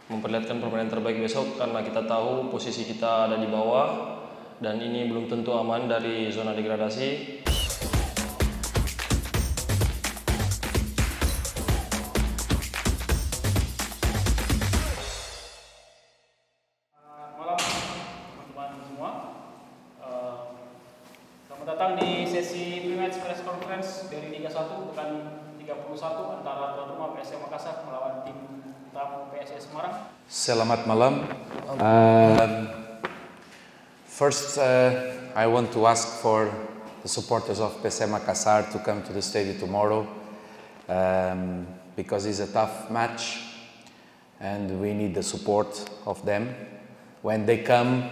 memperlihatkan permainan terbaik besok karena kita tahu posisi kita ada di bawah dan ini belum tentu aman dari zona degradasi. Malam teman-teman semua. Selamat datang di sesi Prematch Press Conference dari Liga 1 pekan 31 antara tuan rumah PSM Makassar melawan tim tamu PSS Semarang. Selamat malam. First, I want to ask for the supporters of PSM Makassar to come to the stadium tomorrow because it's a tough match and we need the support of them. When they come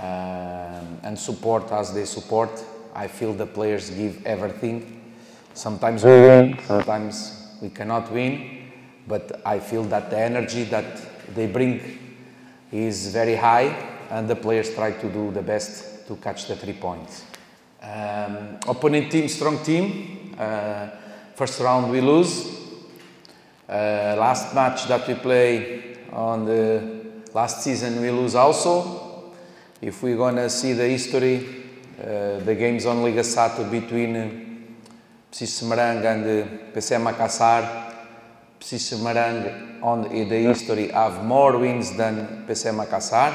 and support as they support, I feel the players give everything. Sometimes we win, sometimes we cannot win, but I feel that the energy that they bring is very high and the players try to do the best to catch the 3 points. Opponent team, strong team. First round we lose. Last match that we play on the last season we lose also. If we're gonna see the history, the games on Liga Sato between Meraih and PSM Makassar, Meraih on the history have more wins than PSM Makassar,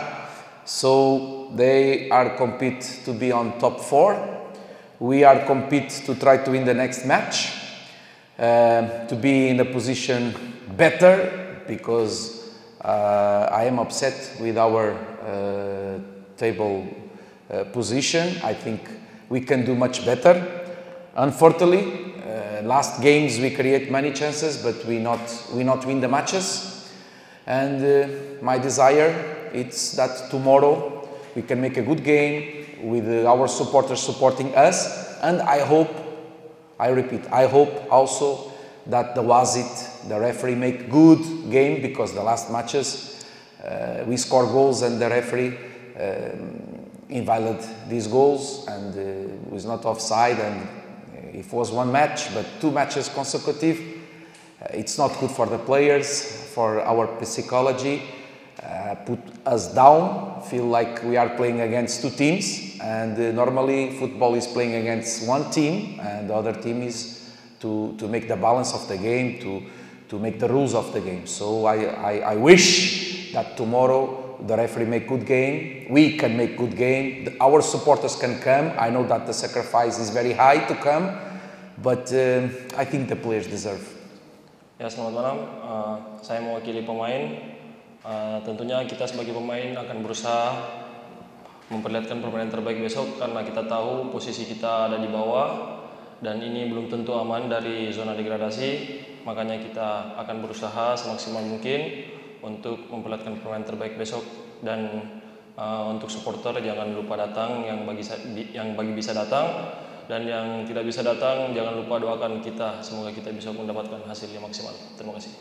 so they are compete to be on top 4. We are compete to try to win the next match, to be in a position better because I am upset with our table position. I think we can do much better. Unfortunately, last games we create many chances, but we not win the matches. And my desire is that tomorrow we can make a good game with our supporters supporting us. And I hope, I repeat, I hope also that the Wazit, the referee, make good game because the last matches we score goals and the referee invalid these goals and was not offside, and it was one match, but 2 matches consecutive. It's not good for the players, for our psychology. Put us down, feel like we are playing against 2 teams, and normally football is playing against 1 team, and the other team is to make the balance of the game, to make the rules of the game. So I wish that tomorrow the referee make good game, we can make good game, our supporters can come. I know that the sacrifice is very high to come, but I think the players deserve. Ya, selamat malam. Saya mewakili pemain. Tentunya kita sebagai pemain akan berusaha memperlihatkan permainan terbaik besok karena kita tahu posisi kita ada di bawah dan ini belum tentu aman dari zona degradasi. Makanya kita akan berusaha semaksimal mungkin untuk memperlihatkan permainan terbaik besok, dan untuk supporter jangan lupa datang, yang bagi bisa datang, dan yang tidak bisa datang jangan lupa doakan kita, semoga kita bisa mendapatkan hasil yang maksimal. Terima kasih.